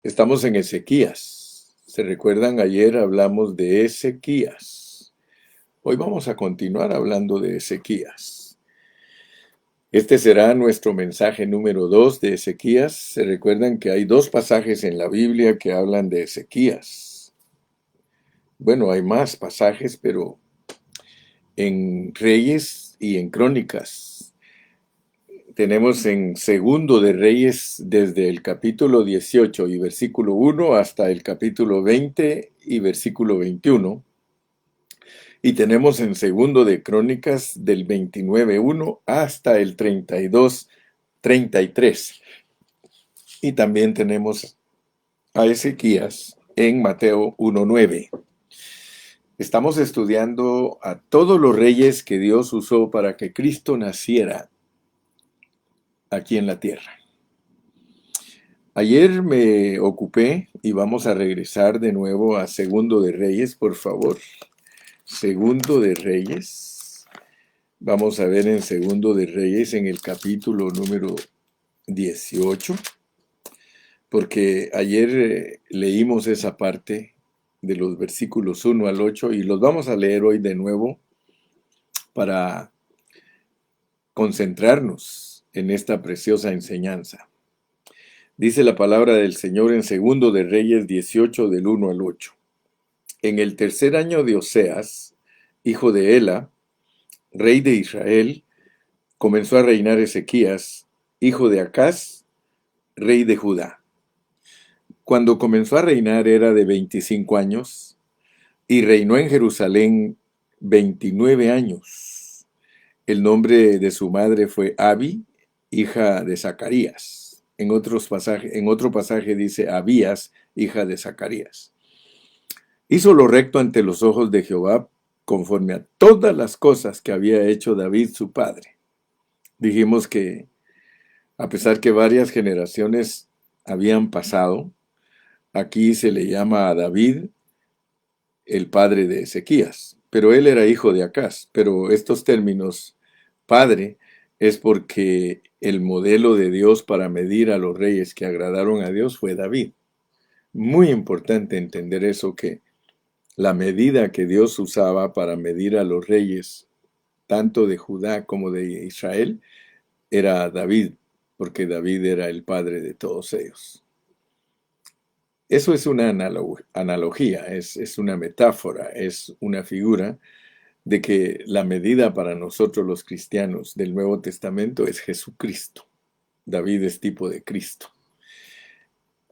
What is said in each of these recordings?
Estamos en Ezequías. ¿Se recuerdan? Ayer hablamos de Ezequías. Hoy vamos a continuar hablando de Ezequías. Este será nuestro mensaje número 2 de Ezequías. Se recuerdan que hay dos pasajes en la Biblia que hablan de Ezequías. Bueno, hay más pasajes, pero en Reyes y en Crónicas. Tenemos en Segundo de Reyes desde el capítulo 18 y versículo 1 hasta el capítulo 20 y versículo 21. Y tenemos en Segundo de Crónicas del 29:1 hasta el 32:33. Y también tenemos a Ezequías en Mateo 1:9. Estamos estudiando a todos los reyes que Dios usó para que Cristo naciera aquí en la tierra. Ayer me ocupé y vamos a regresar de nuevo a Segundo de Reyes, por favor. Segundo de Reyes. Vamos a ver en Segundo de Reyes en el capítulo número 18, porque ayer leímos esa parte de los versículos 1 al 8 y los vamos a leer hoy de nuevo para concentrarnos en esta preciosa enseñanza. Dice la palabra del Señor en Segundo de Reyes 18 del 1 al 8. En el tercer año de Oseas, hijo de Ela, rey de Israel, comenzó a reinar Ezequías, hijo de Acaz, rey de Judá. Cuando comenzó a reinar era de 25 años y reinó en Jerusalén 29 años. El nombre de su madre fue Abi, hija de Zacarías. En otro pasaje dice Abías, hija de Zacarías. Hizo lo recto ante los ojos de Jehová, conforme a todas las cosas que había hecho David su padre. Dijimos que, a pesar que varias generaciones habían pasado, aquí se le llama a David el padre de Ezequías, pero él era hijo de Acaz. Pero estos términos, padre, es porque el modelo de Dios para medir a los reyes que agradaron a Dios fue David. Muy importante entender eso, que la medida que Dios usaba para medir a los reyes, tanto de Judá como de Israel, era David, porque David era el padre de todos ellos. Eso es una analogía, es una metáfora, es una figura de que la medida para nosotros los cristianos del Nuevo Testamento es Jesucristo. David es tipo de Cristo.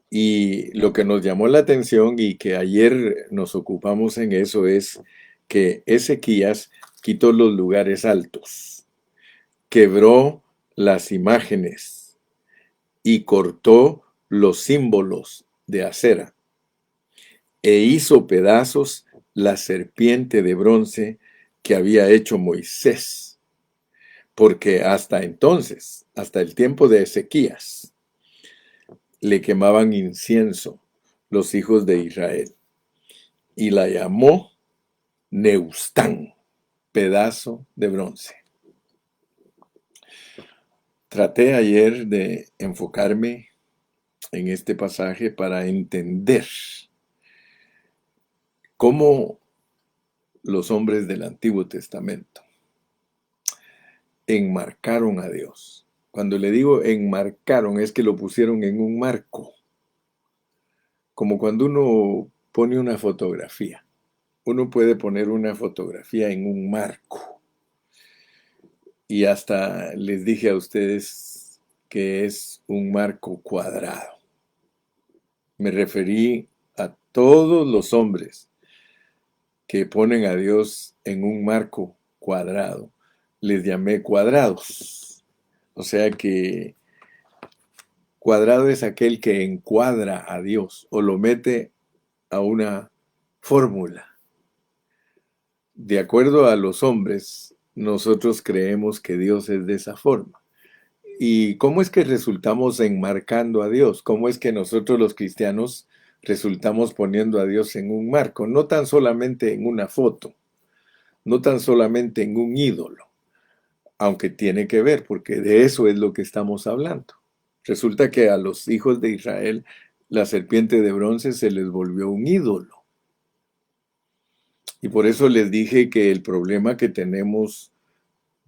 Y lo que nos llamó la atención y que ayer nos ocupamos en eso es que Ezequías quitó los lugares altos, quebró las imágenes y cortó los símbolos de acera e hizo pedazos la serpiente de bronce que había hecho Moisés, porque hasta entonces, hasta el tiempo de Ezequías, le quemaban incienso los hijos de Israel y la llamó Neustán, pedazo de bronce. Traté ayer de enfocarme en este pasaje para entender cómo los hombres del Antiguo Testamento enmarcaron a Dios. Cuando le digo enmarcaron, es que lo pusieron en un marco, como cuando uno pone una fotografía. Uno puede poner una fotografía en un marco. Y hasta les dije a ustedes que es un marco cuadrado. Me referí a todos los hombres que ponen a Dios en un marco cuadrado. Les llamé cuadrados. O sea que cuadrado es aquel que encuadra a Dios o lo mete a una fórmula. De acuerdo a los hombres, nosotros creemos que Dios es de esa forma. ¿Y cómo es que resultamos enmarcando a Dios? ¿Cómo es que nosotros los cristianos resultamos poniendo a Dios en un marco? No tan solamente en una foto, no tan solamente en un ídolo, aunque tiene que ver, porque de eso es lo que estamos hablando. Resulta que a los hijos de Israel la serpiente de bronce se les volvió un ídolo. Y por eso les dije que el problema que tenemos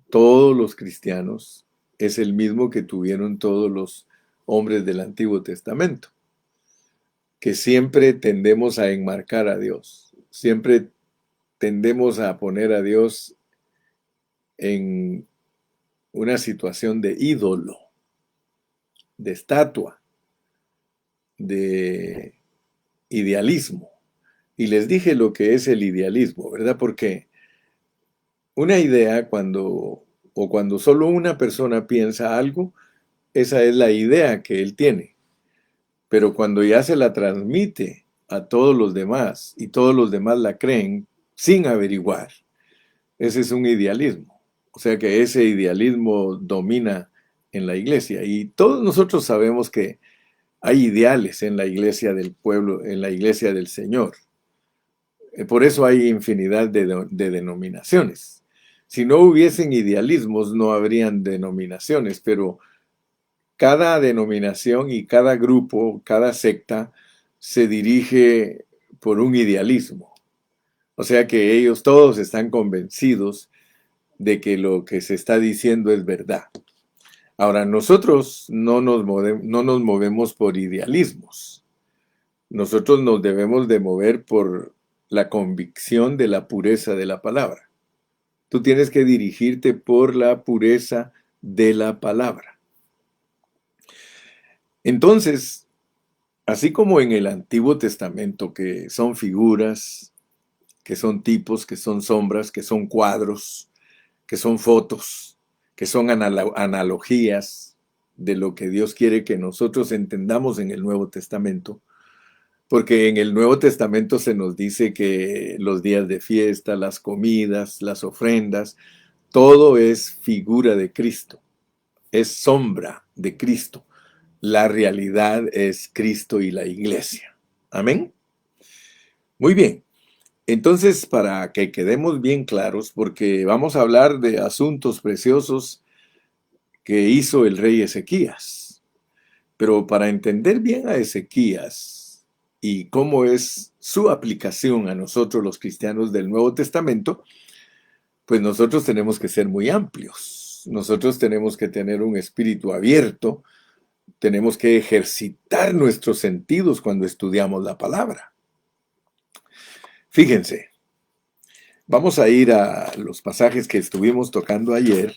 todos los cristianos es el mismo que tuvieron todos los hombres del Antiguo Testamento, que siempre tendemos a enmarcar a Dios, siempre tendemos a poner a Dios en una situación de ídolo, de estatua, de idealismo. Y les dije lo que es el idealismo, ¿verdad? Porque una idea cuando solo una persona piensa algo, esa es la idea que él tiene. Pero cuando ya se la transmite a todos los demás y todos los demás la creen sin averiguar, ese es un idealismo. O sea que ese idealismo domina en la iglesia. Y todos nosotros sabemos que hay ideales en la iglesia del pueblo, en la iglesia del Señor. Por eso hay infinidad de denominaciones. Si no hubiesen idealismos, no habrían denominaciones, pero cada denominación y cada grupo, cada secta, se dirige por un idealismo. O sea que ellos todos están convencidos de que lo que se está diciendo es verdad. Ahora, nosotros no nos movemos por idealismos. Nosotros nos debemos de mover por la convicción de la pureza de la palabra. Tú tienes que dirigirte por la pureza de la palabra. Entonces, así como en el Antiguo Testamento, que son figuras, que son tipos, que son sombras, que son cuadros, que son fotos, que son analogías de lo que Dios quiere que nosotros entendamos en el Nuevo Testamento, porque en el Nuevo Testamento se nos dice que los días de fiesta, las comidas, las ofrendas, todo es figura de Cristo, es sombra de Cristo. La realidad es Cristo y la iglesia. Amén. Muy bien. Entonces, para que quedemos bien claros, porque vamos a hablar de asuntos preciosos que hizo el rey Ezequías. Pero para entender bien a Ezequías y cómo es su aplicación a nosotros los cristianos del Nuevo Testamento, pues nosotros tenemos que ser muy amplios. Nosotros tenemos que tener un espíritu abierto. Tenemos que ejercitar nuestros sentidos cuando estudiamos la palabra. Fíjense, vamos a ir a los pasajes que estuvimos tocando ayer,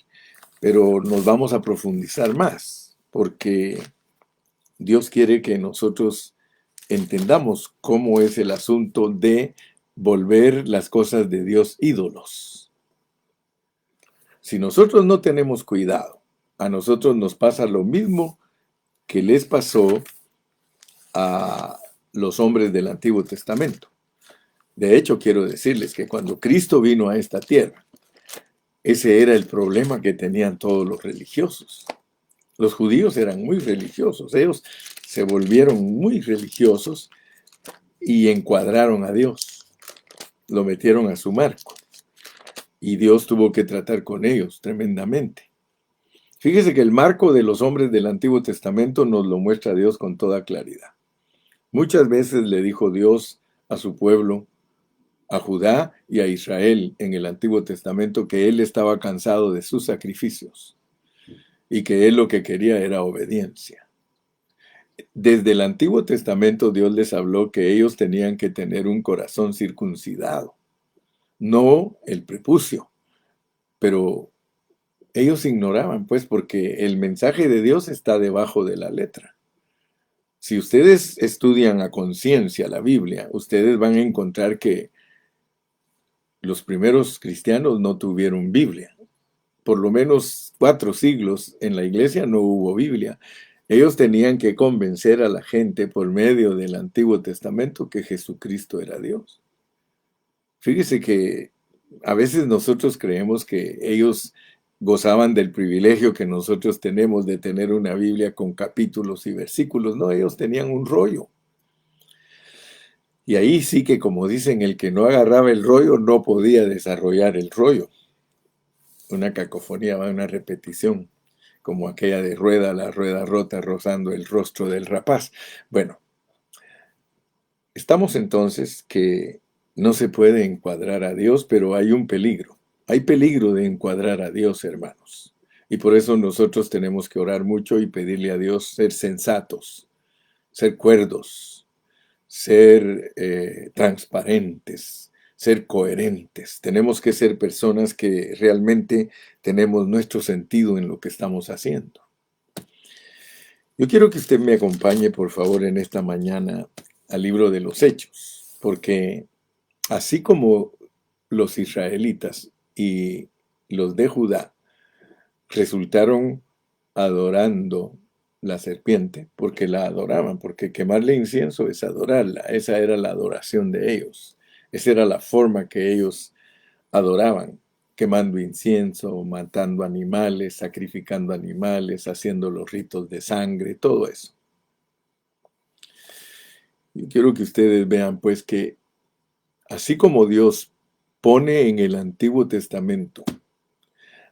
pero nos vamos a profundizar más, porque Dios quiere que nosotros entendamos cómo es el asunto de volver las cosas de Dios ídolos. Si nosotros no tenemos cuidado, a nosotros nos pasa lo mismo que les pasó a los hombres del Antiguo Testamento. De hecho, quiero decirles que cuando Cristo vino a esta tierra, ese era el problema que tenían todos los religiosos. Los judíos eran muy religiosos, ellos se volvieron muy religiosos y encuadraron a Dios, lo metieron a su marco y Dios tuvo que tratar con ellos tremendamente. Fíjese que el marco de los hombres del Antiguo Testamento nos lo muestra Dios con toda claridad. Muchas veces le dijo Dios a su pueblo, a Judá y a Israel en el Antiguo Testamento, que él estaba cansado de sus sacrificios y que él lo que quería era obediencia. Desde el Antiguo Testamento Dios les habló que ellos tenían que tener un corazón circuncidado, no el prepucio, pero ellos ignoraban, pues, porque el mensaje de Dios está debajo de la letra. Si ustedes estudian a conciencia la Biblia, ustedes van a encontrar que los primeros cristianos no tuvieron Biblia. Por lo menos 4 siglos en la iglesia no hubo Biblia. Ellos tenían que convencer a la gente por medio del Antiguo Testamento que Jesucristo era Dios. Fíjese que a veces nosotros creemos que ellos gozaban del privilegio que nosotros tenemos de tener una Biblia con capítulos y versículos. No, ellos tenían un rollo. Y ahí sí que, como dicen, el que no agarraba el rollo no podía desarrollar el rollo. Una cacofonía, una repetición, como aquella de rueda, la rueda rota rozando el rostro del rapaz. Bueno, Estamos entonces que no se puede encuadrar a Dios, pero hay un peligro. Hay peligro de encuadrar a Dios, hermanos. Y por eso nosotros tenemos que orar mucho y pedirle a Dios ser sensatos, ser cuerdos, ser transparentes, ser coherentes. Tenemos que ser personas que realmente tenemos nuestro sentido en lo que estamos haciendo. Yo quiero que usted me acompañe, por favor, en esta mañana al libro de los Hechos, porque así como los israelitas y los de Judá resultaron adorando la serpiente, porque la adoraban, porque quemarle incienso es adorarla, esa era la adoración de ellos, esa era la forma que ellos adoraban, quemando incienso, matando animales, sacrificando animales, haciendo los ritos de sangre, todo eso. Yo quiero que ustedes vean pues que así como Dios pone en el Antiguo Testamento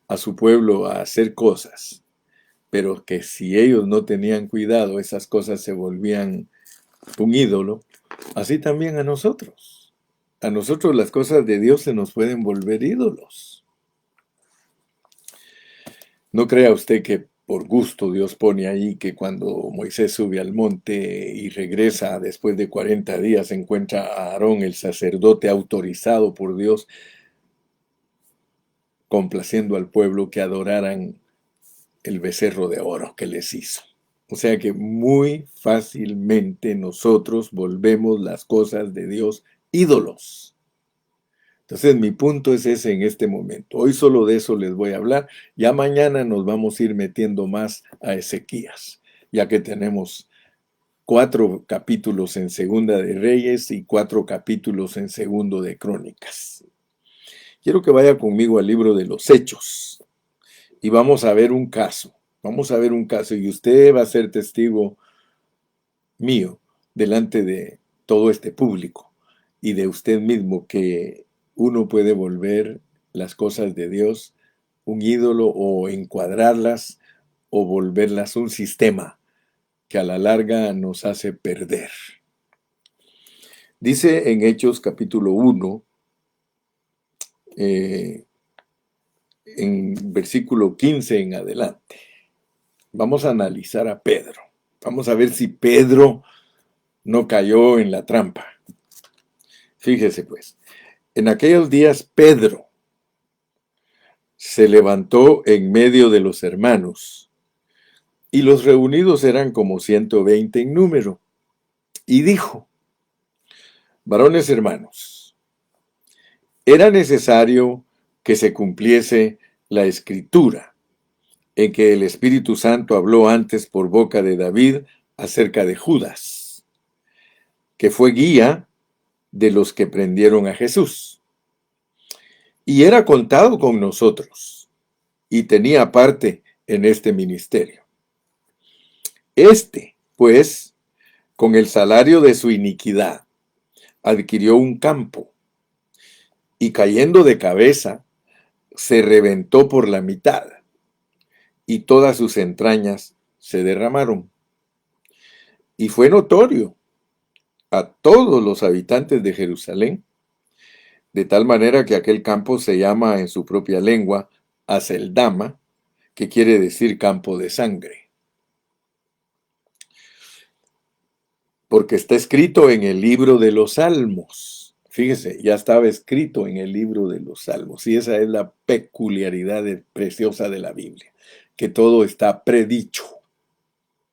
a su pueblo a hacer cosas, pero que si ellos no tenían cuidado, esas cosas se volvían un ídolo, así también a nosotros. A nosotros las cosas de Dios se nos pueden volver ídolos. No crea usted que por gusto Dios pone ahí que cuando Moisés sube al monte y regresa después de 40 días encuentra a Aarón, el sacerdote autorizado por Dios, complaciendo al pueblo que adoraran el becerro de oro que les hizo. O sea que muy fácilmente nosotros volvemos las cosas de Dios ídolos. Entonces mi punto es ese en este momento. Hoy solo de eso les voy a hablar. Ya mañana nos vamos a ir metiendo más a Ezequías, ya que tenemos 4 capítulos en Segunda de Reyes y 4 capítulos en Segundo de Crónicas. Quiero que vaya conmigo al libro de los Hechos y vamos a ver un caso. Vamos a ver un caso y usted va a ser testigo mío delante de todo este público y de usted mismo que uno puede volver las cosas de Dios un ídolo o encuadrarlas o volverlas un sistema que a la larga nos hace perder. Dice en Hechos capítulo 1, en versículo 15 en adelante. Vamos a analizar a Pedro. Vamos a ver si Pedro no cayó en la trampa. Fíjese pues, en aquellos días Pedro se levantó en medio de los hermanos, y los reunidos eran como 120 en número, y dijo: varones hermanos, era necesario que se cumpliese la escritura, en que el Espíritu Santo habló antes por boca de David acerca de Judas, que fue guía de los que prendieron a Jesús. Y era contado con nosotros, y tenía parte en este ministerio. Este, pues, con el salario de su iniquidad, adquirió un campo, y cayendo de cabeza, se reventó por la mitad, y todas sus entrañas se derramaron. Y fue notorio a todos los habitantes de Jerusalén, de tal manera que aquel campo se llama en su propia lengua Aceldama, que quiere decir campo de sangre. Porque está escrito en el libro de los Salmos. Fíjese, ya estaba escrito en el libro de los Salmos. Y esa es la peculiaridad preciosa de la Biblia, que todo está predicho,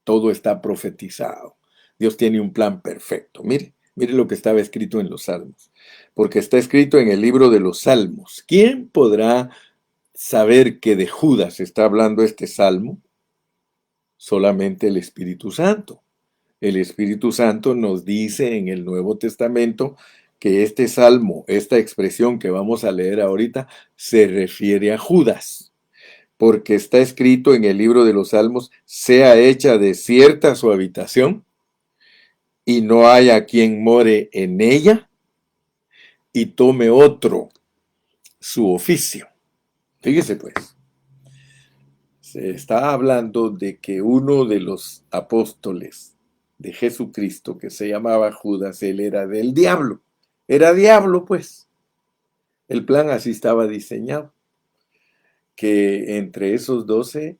todo está profetizado. Dios tiene un plan perfecto. Mire lo que estaba escrito en los Salmos. Porque está escrito en el libro de los Salmos. ¿Quién podrá saber que de Judas está hablando este salmo? Solamente el Espíritu Santo. El Espíritu Santo nos dice en el Nuevo Testamento que este salmo, esta expresión que vamos a leer ahorita, se refiere a Judas, porque está escrito en el libro de los Salmos: sea hecha desierta su habitación, y no haya quien more en ella, y tome otro su oficio. Fíjese pues, se está hablando de que uno de los apóstoles de Jesucristo, que se llamaba Judas, él era del diablo. Era diablo, pues. El plan así estaba diseñado, que entre esos 12,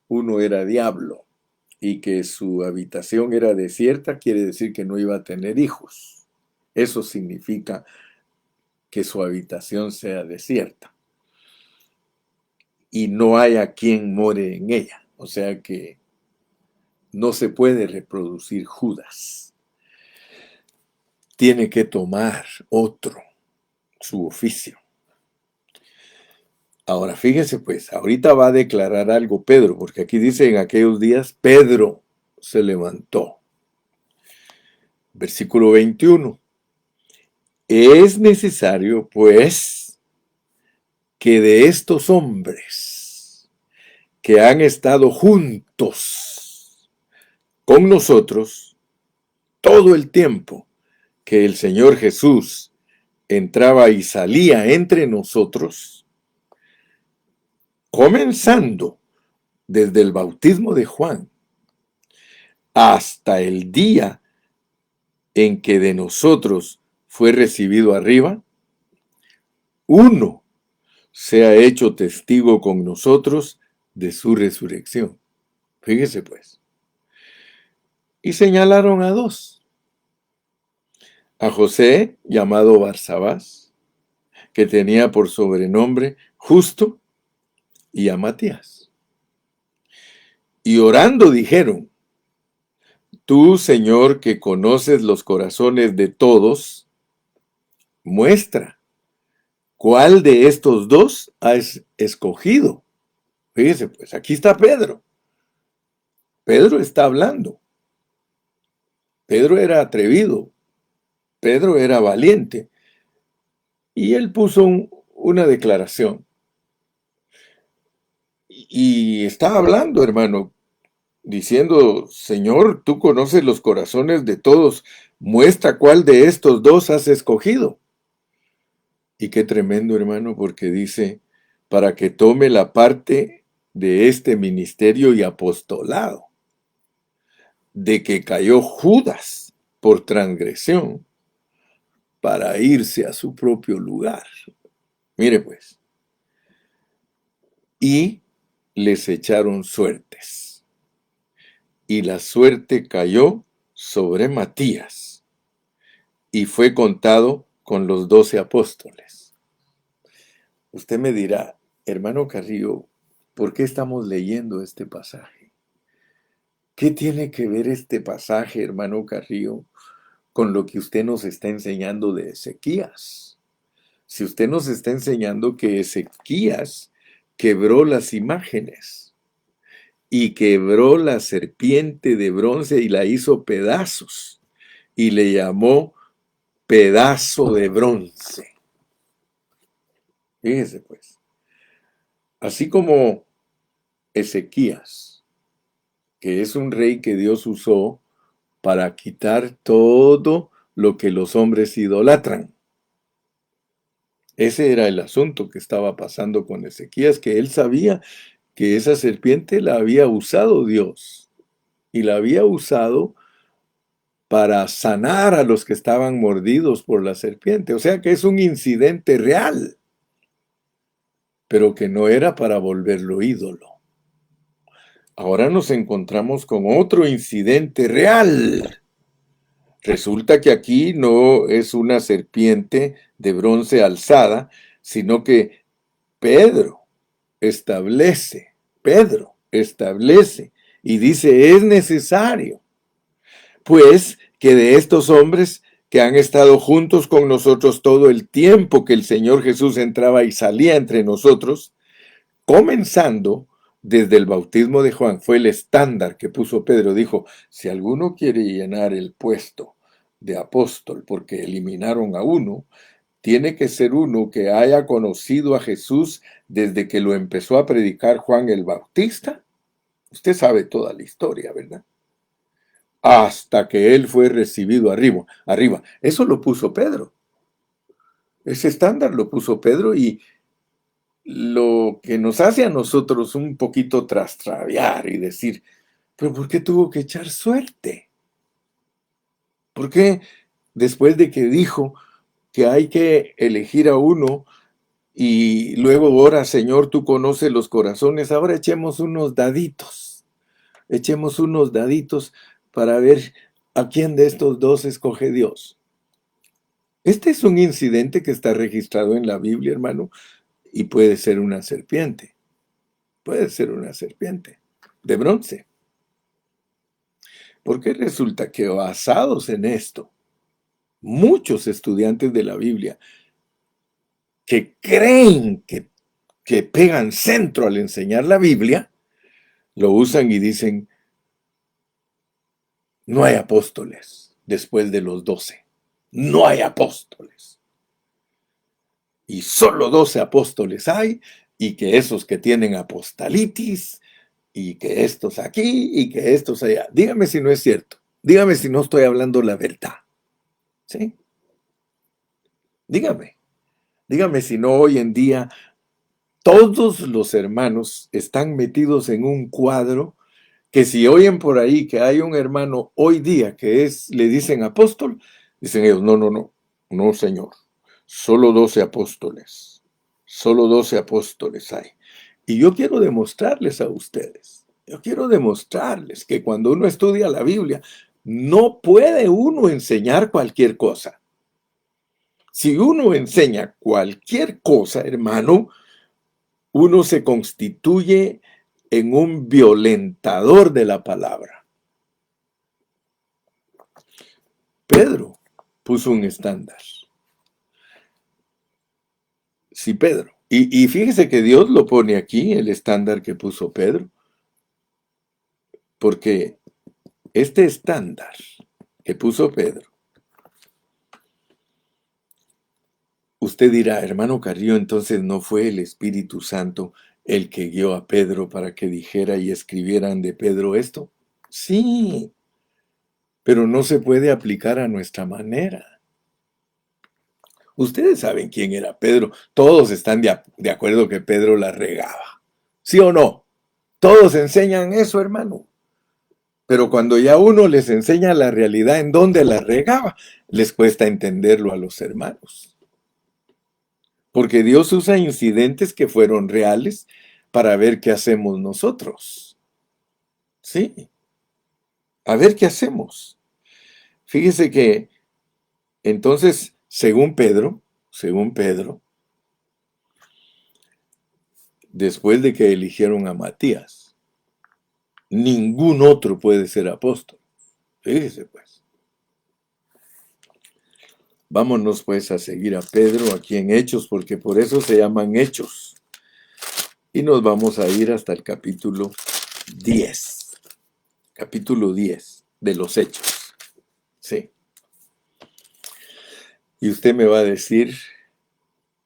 uno era diablo, y que su habitación era desierta, quiere decir que no iba a tener hijos. Eso significa que su habitación sea desierta y no haya quien more en ella. O sea que no se puede reproducir Judas. Tiene que tomar otro su oficio. Ahora fíjese pues, ahorita va a declarar algo Pedro, porque aquí dice en aquellos días Pedro se levantó. Versículo 21. Es necesario pues que de estos hombres que han estado juntos con nosotros todo el tiempo que el Señor Jesús entraba y salía entre nosotros, comenzando desde el bautismo de Juan hasta el día en que de nosotros fue recibido arriba, uno se ha hecho testigo con nosotros de su resurrección. Fíjese pues. Y señalaron a dos. A José, llamado Barsabás, que tenía por sobrenombre Justo, y a Matías. Y orando dijeron: Tú, Señor, que conoces los corazones de todos, muestra cuál de estos dos has escogido. Fíjese, pues aquí está Pedro. Pedro está hablando. Pedro era atrevido. Pedro era valiente. Y él puso una declaración. Y está hablando, hermano, diciendo: Señor, tú conoces los corazones de todos. Muestra cuál de estos dos has escogido. Y qué tremendo, hermano, porque dice: para que tome la parte de este ministerio y apostolado, de que cayó Judas por transgresión para irse a su propio lugar. Mire pues, y les echaron suertes. Y la suerte cayó sobre Matías, y fue contado con los 12 apóstoles. Usted me dirá: hermano Carrillo, ¿por qué estamos leyendo este pasaje? ¿Qué tiene que ver este pasaje, hermano Carrillo, con lo que usted nos está enseñando de Ezequías? Si usted nos está enseñando que Ezequías quebró las imágenes y quebró la serpiente de bronce y la hizo pedazos y le llamó pedazo de bronce. Fíjese pues, así como Ezequías, que es un rey que Dios usó para quitar todo lo que los hombres idolatran. Ese era el asunto que estaba pasando con Ezequías, que él sabía que esa serpiente la había usado Dios y la había usado para sanar a los que estaban mordidos por la serpiente. O sea que es un incidente real, pero que no era para volverlo ídolo. Ahora nos encontramos con otro incidente real. Resulta que aquí no es una serpiente de bronce alzada, sino que Pedro establece y dice: es necesario, pues, que de estos hombres que han estado juntos con nosotros todo el tiempo que el Señor Jesús entraba y salía entre nosotros, comenzando desde el bautismo de Juan, fue el estándar que puso Pedro. Dijo: si alguno quiere llenar el puesto de apóstol porque eliminaron a uno, tiene que ser uno que haya conocido a Jesús desde que lo empezó a predicar Juan el Bautista. Usted sabe toda la historia, ¿verdad? Hasta que él fue recibido arriba. Eso lo puso Pedro. Ese estándar lo puso Pedro, y lo que nos hace a nosotros un poquito trastraviar y decir: ¿pero por qué tuvo que echar suerte? ¿Por qué después de que dijo que hay que elegir a uno y luego ora, Señor, tú conoces los corazones, ahora echemos unos daditos? Echemos unos daditos para ver a quién de estos dos escoge Dios. Este es un incidente que está registrado en la Biblia, hermano, y puede ser una serpiente. Puede ser una serpiente de bronce. Porque resulta que basados en esto, muchos estudiantes de la Biblia que creen que pegan centro al enseñar la Biblia, lo usan y dicen, no hay apóstoles después de los 12. No hay apóstoles. Y solo 12 apóstoles hay, y que esos que tienen apostolitis, y que estos aquí, y que estos allá. Dígame si no es cierto. Dígame si no estoy hablando la verdad. ¿Sí? Dígame. Dígame si no hoy en día todos los hermanos están metidos en un cuadro que si oyen por ahí que hay un hermano hoy día que le dicen apóstol, dicen ellos, no, no, no, no, Señor, solo 12 apóstoles, solo 12 apóstoles hay. Y yo quiero demostrarles a ustedes, yo quiero demostrarles que cuando uno estudia la Biblia, no puede uno enseñar cualquier cosa. Si uno enseña cualquier cosa, hermano, uno se constituye en un violentador de la palabra. Pedro puso un estándar. Sí, Pedro. Y fíjese que Dios lo pone aquí, el estándar que puso Pedro, porque este estándar que puso Pedro, usted dirá, hermano Carrillo, entonces no fue el Espíritu Santo el que guió a Pedro para que dijera y escribieran de Pedro esto. Sí, pero no se puede aplicar a nuestra manera. Ustedes saben quién era Pedro. Todos están de acuerdo que Pedro la regaba. ¿Sí o no? Todos enseñan eso, hermano. Pero cuando ya uno les enseña la realidad en donde la regaba, les cuesta entenderlo a los hermanos. Porque Dios usa incidentes que fueron reales para ver qué hacemos nosotros. Sí, a ver qué hacemos. Fíjese que entonces, según Pedro, después de que eligieron a Matías, ningún otro puede ser apóstol. Fíjese pues. Vámonos pues a seguir a Pedro aquí en Hechos, porque por eso se llaman Hechos. Y nos vamos a ir hasta el capítulo 10. Capítulo 10 de los Hechos. Sí. Y usted me va a decir,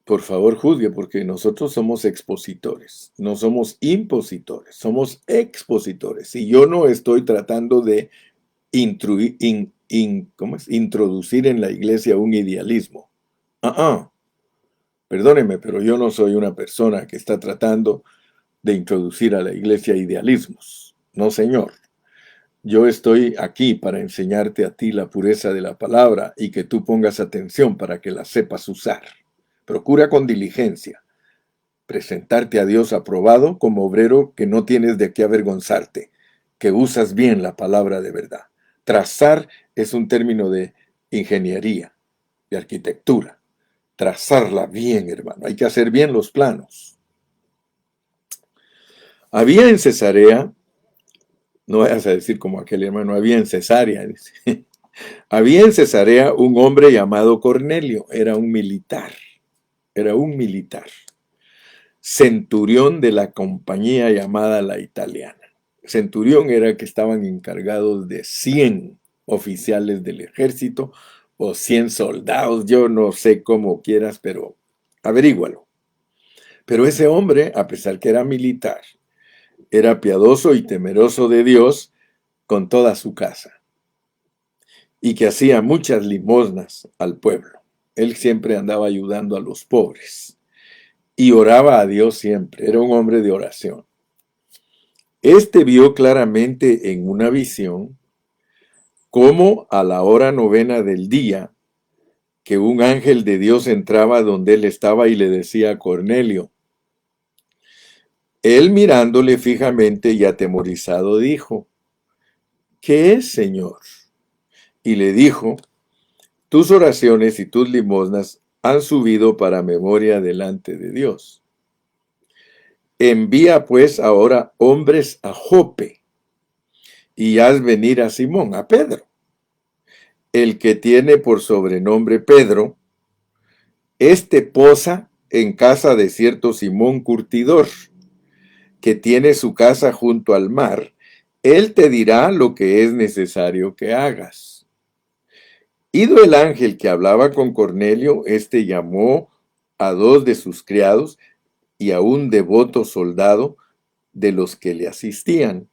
por favor juzgue, porque nosotros somos expositores, no somos impositores, somos expositores. Y yo no estoy tratando de introducir en la iglesia un idealismo. Perdóneme, pero yo no soy una persona que está tratando de introducir a la iglesia idealismos. No, señor. Yo estoy aquí para enseñarte a ti la pureza de la palabra y que tú pongas atención para que la sepas usar. Procura con diligencia presentarte a Dios aprobado como obrero que no tienes de qué avergonzarte, que usas bien la palabra de verdad. Trazar es un término de ingeniería, de arquitectura. Trazarla bien, hermano. Hay que hacer bien los planos. Había en Cesarea, no vayas a decir como aquel hermano, había en Cesarea, dice. Había en Cesarea un hombre llamado Cornelio, era un militar, centurión de la compañía llamada la Italiana. Centurión era que estaban encargados de 100 oficiales del ejército o 100 soldados, yo no sé cómo quieras, pero averígualo. Pero ese hombre, a pesar que era militar, era piadoso y temeroso de Dios con toda su casa, y que hacía muchas limosnas al pueblo. Él siempre andaba ayudando a los pobres y oraba a Dios siempre, era un hombre de oración. Este vio claramente en una visión como a la hora 9 del día, que un ángel de Dios entraba donde él estaba y le decía a Cornelio. Él mirándole fijamente y atemorizado dijo, ¿qué es, Señor? Y le dijo, tus oraciones y tus limosnas han subido para memoria delante de Dios. Envía pues ahora hombres a Jope y haz venir a Simón, a Pedro, el que tiene por sobrenombre Pedro. Este posa en casa de cierto Simón Curtidor, que tiene su casa junto al mar. Él te dirá lo que es necesario que hagas. Ido el ángel que hablaba con Cornelio, éste llamó a 2 de sus criados y a un devoto soldado de los que le asistían,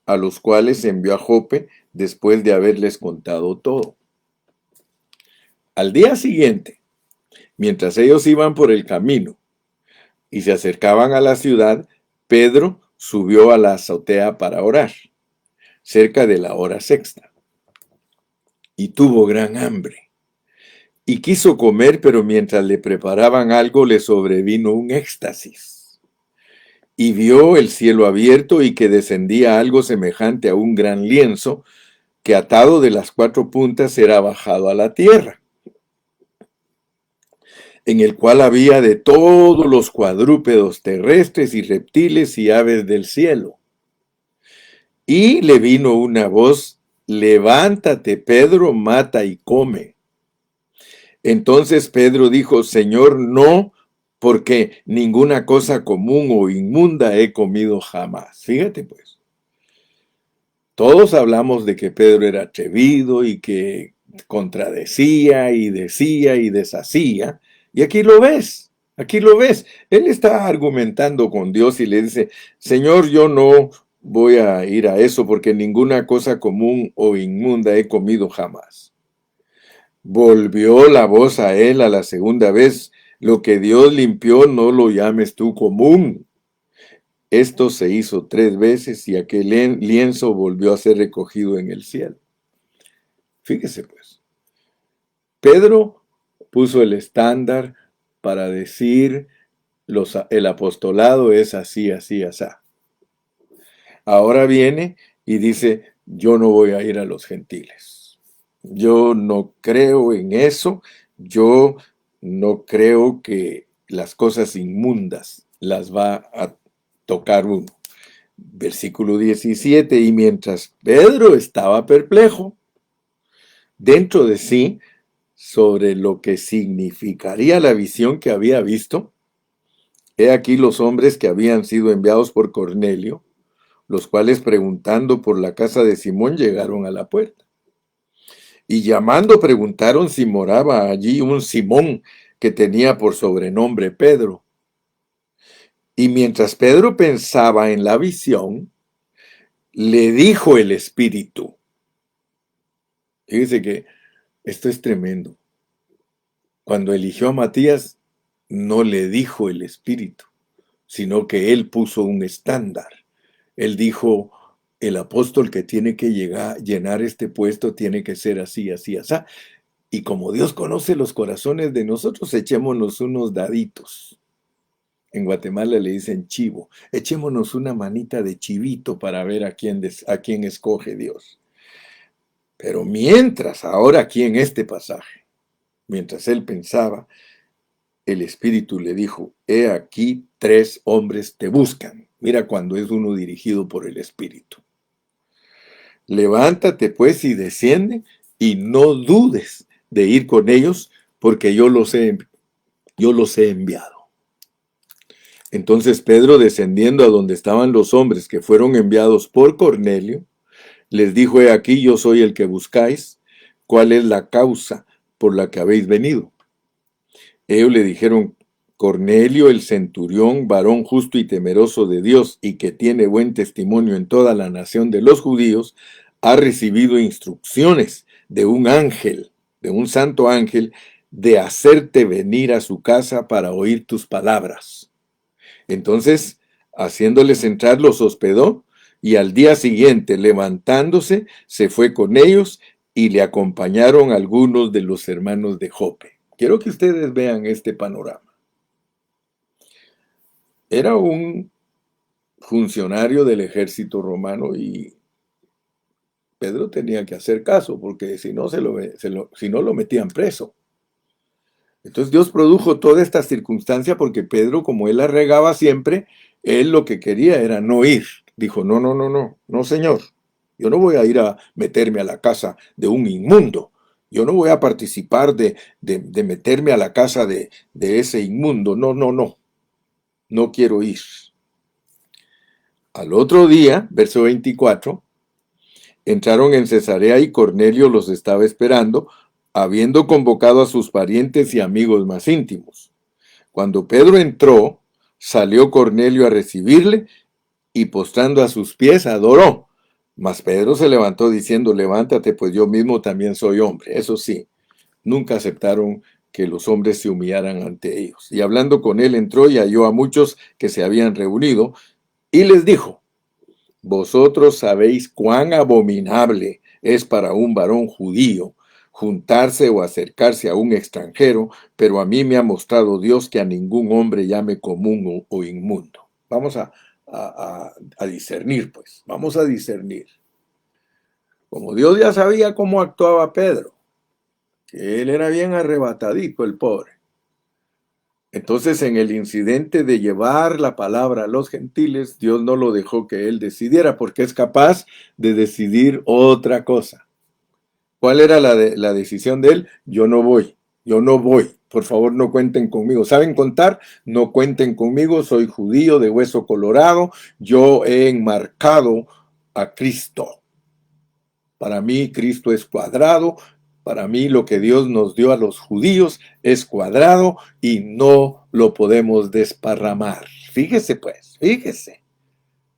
a los cuales envió a Jope después de haberles contado todo. Al día siguiente, mientras ellos iban por el camino y se acercaban a la ciudad, Pedro subió a la azotea para orar, cerca de la hora sexta, y tuvo gran hambre. Y quiso comer, pero mientras le preparaban algo le sobrevino un éxtasis. Y vio el cielo abierto y que descendía algo semejante a un gran lienzo, que atado de las 4 puntas era bajado a la tierra, en el cual había de todos los cuadrúpedos terrestres y reptiles y aves del cielo. Y le vino una voz, levántate, Pedro, mata y come. Entonces Pedro dijo, Señor, no, porque ninguna cosa común o inmunda he comido jamás. Fíjate pues, todos hablamos de que Pedro era atrevido y que contradecía y decía y deshacía, y aquí lo ves. Aquí lo ves. Él está argumentando con Dios y le dice, Señor, yo no voy a ir a eso porque ninguna cosa común o inmunda he comido jamás. Volvió la voz a él a la segunda vez, lo que Dios limpió no lo llames tú común. Esto se hizo 3 veces y aquel lienzo volvió a ser recogido en el cielo. Fíjese pues, Pedro puso el estándar para decir el apostolado es así, así, así. Ahora viene y dice, yo no voy a ir a los gentiles. Yo no creo en eso. Yo no creo que las cosas inmundas las va a tocar uno. Versículo 17, y mientras Pedro estaba perplejo dentro de sí sobre lo que significaría la visión que había visto, he aquí los hombres que habían sido enviados por Cornelio, los cuales preguntando por la casa de Simón llegaron a la puerta. Y llamando preguntaron si moraba allí un Simón que tenía por sobrenombre Pedro. Y mientras Pedro pensaba en la visión, le dijo el Espíritu. Fíjese que esto es tremendo. Cuando eligió a Matías, no le dijo el Espíritu, sino que él puso un estándar. Él dijo, el apóstol que tiene que llenar este puesto tiene que ser así, así, así. Y como Dios conoce los corazones de nosotros, echémonos unos daditos. En Guatemala le dicen chivo. Echémonos una manita de chivito para ver a quién escoge Dios. Pero mientras, ahora aquí en este pasaje, mientras él pensaba, el Espíritu le dijo, he aquí 3 hombres te buscan. Mira cuando es uno dirigido por el Espíritu. Levántate pues y desciende y no dudes de ir con ellos porque yo los he enviado. Entonces Pedro, descendiendo a donde estaban los hombres que fueron enviados por Cornelio, les dijo, he aquí yo soy el que buscáis, ¿cuál es la causa por la que habéis venido? Ellos le dijeron, Cornelio el centurión, varón justo y temeroso de Dios y que tiene buen testimonio en toda la nación de los judíos, ha recibido instrucciones de un ángel, de un santo ángel, de hacerte venir a su casa para oír tus palabras. Entonces, haciéndoles entrar, los hospedó, y al día siguiente, levantándose, se fue con ellos, y le acompañaron algunos de los hermanos de Jope. Quiero que ustedes vean este panorama. Era un funcionario del ejército romano y Pedro tenía que hacer caso, porque si no, si no lo metían preso. Entonces Dios produjo toda esta circunstancia porque Pedro, como él la regaba siempre, él lo que quería era no ir. Dijo, no, no, no, no, no, Señor. Yo no voy a ir a meterme a la casa de un inmundo. Yo no voy a participar de meterme a la casa de ese inmundo. No, no, no. No quiero ir. Al otro día, verso 24, entraron en Cesarea y Cornelio los estaba esperando, habiendo convocado a sus parientes y amigos más íntimos. Cuando Pedro entró, salió Cornelio a recibirle y postrando a sus pies adoró. Mas Pedro se levantó diciendo, levántate, pues yo mismo también soy hombre. Eso sí, nunca aceptaron que los hombres se humillaran ante ellos. Y hablando con él entró y halló a muchos que se habían reunido y les dijo, vosotros sabéis cuán abominable es para un varón judío juntarse o acercarse a un extranjero, pero a mí me ha mostrado Dios que a ningún hombre llame común o inmundo. Vamos a discernir, pues, vamos a discernir. Como Dios ya sabía cómo actuaba Pedro, que él era bien arrebatadico, el pobre. Entonces, en el incidente de llevar la palabra a los gentiles, Dios no lo dejó que él decidiera, porque es capaz de decidir otra cosa. ¿Cuál era la decisión de él? Yo no voy, yo no voy. Por favor, no cuenten conmigo. ¿Saben contar? No cuenten conmigo. Soy judío de hueso colorado. Yo he enmarcado a Cristo. Para mí, Cristo es cuadrado. Para mí, lo que Dios nos dio a los judíos es cuadrado y no lo podemos desparramar. Fíjese, pues, fíjese.